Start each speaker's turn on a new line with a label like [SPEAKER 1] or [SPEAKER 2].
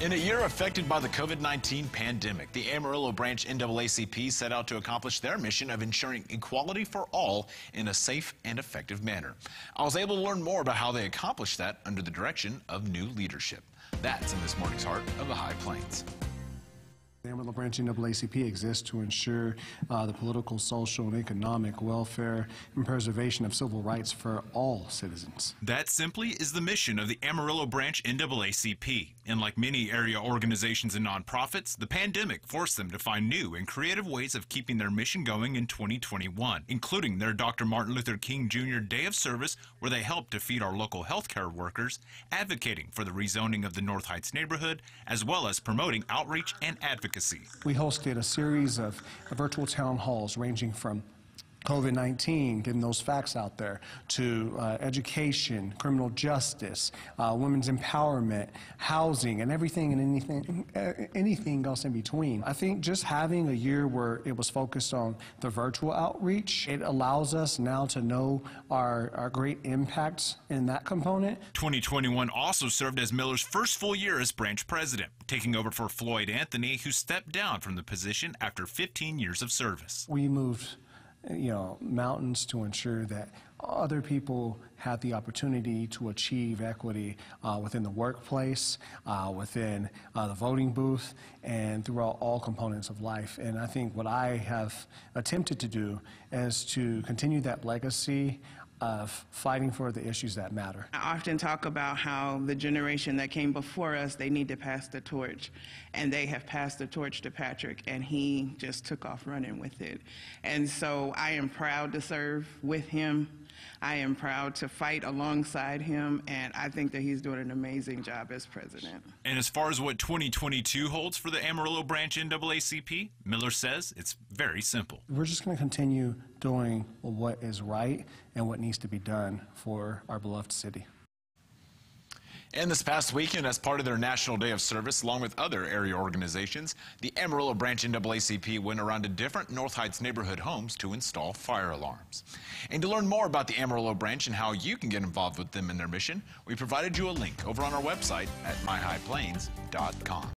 [SPEAKER 1] In a year affected by the COVID-19 pandemic, the Amarillo branch NAACP set out to accomplish their mission of ensuring equality for all in a safe and effective manner. I was able to learn more about how they accomplished that under the direction of new leadership. That's in this morning's Heart of the High Plains.
[SPEAKER 2] The Amarillo branch NAACP exists to ensure the political, social, and economic welfare and preservation of civil rights for all citizens.
[SPEAKER 3] That simply is the mission of the Amarillo branch NAACP. And like many area organizations and nonprofits, the pandemic forced them to find new and creative ways of keeping their mission going in 2021, including their Dr. Martin Luther King Jr. Day of Service, where they helped to feed our local healthcare workers, advocating for the rezoning of the North Heights neighborhood, as well as promoting outreach and advocacy.
[SPEAKER 2] We hosted a series of virtual town halls ranging from COVID-19, getting those facts out there, to education, criminal justice, women's empowerment, housing, and everything and anything else in between. I think just having a year where it was focused on the virtual outreach, it allows us now to know our great impacts in that component.
[SPEAKER 3] 2021 also served as Miller's first full year as branch president, taking over for Floyd Anthony, who stepped down from the position after 15 years of service.
[SPEAKER 2] We moved mountains to ensure that other people had the opportunity to achieve equity within the workplace, within the voting booth, and throughout all components of life. And I think what I have attempted to do is to continue that legacy of fighting for the issues that matter.
[SPEAKER 4] I often talk about how the generation that came before us, they need to pass the torch. And they have passed the torch to Patrick, and he just took off running with it. And so I am proud to serve with him. I am proud to fight alongside him, and I think that he's doing an amazing job as president.
[SPEAKER 3] And as far as what 2022 holds for the Amarillo branch NAACP, Miller says it's very simple.
[SPEAKER 2] We're just going to continue doing what is right and what needs to be done for our beloved city.
[SPEAKER 1] And this past weekend, as part of their National Day of Service, along with other area organizations, the Amarillo branch NAACP went around to different North Heights neighborhood homes to install fire alarms. And to learn more about the Amarillo branch and how you can get involved with them in their mission, we provided you a link over on our website at myhighplains.com.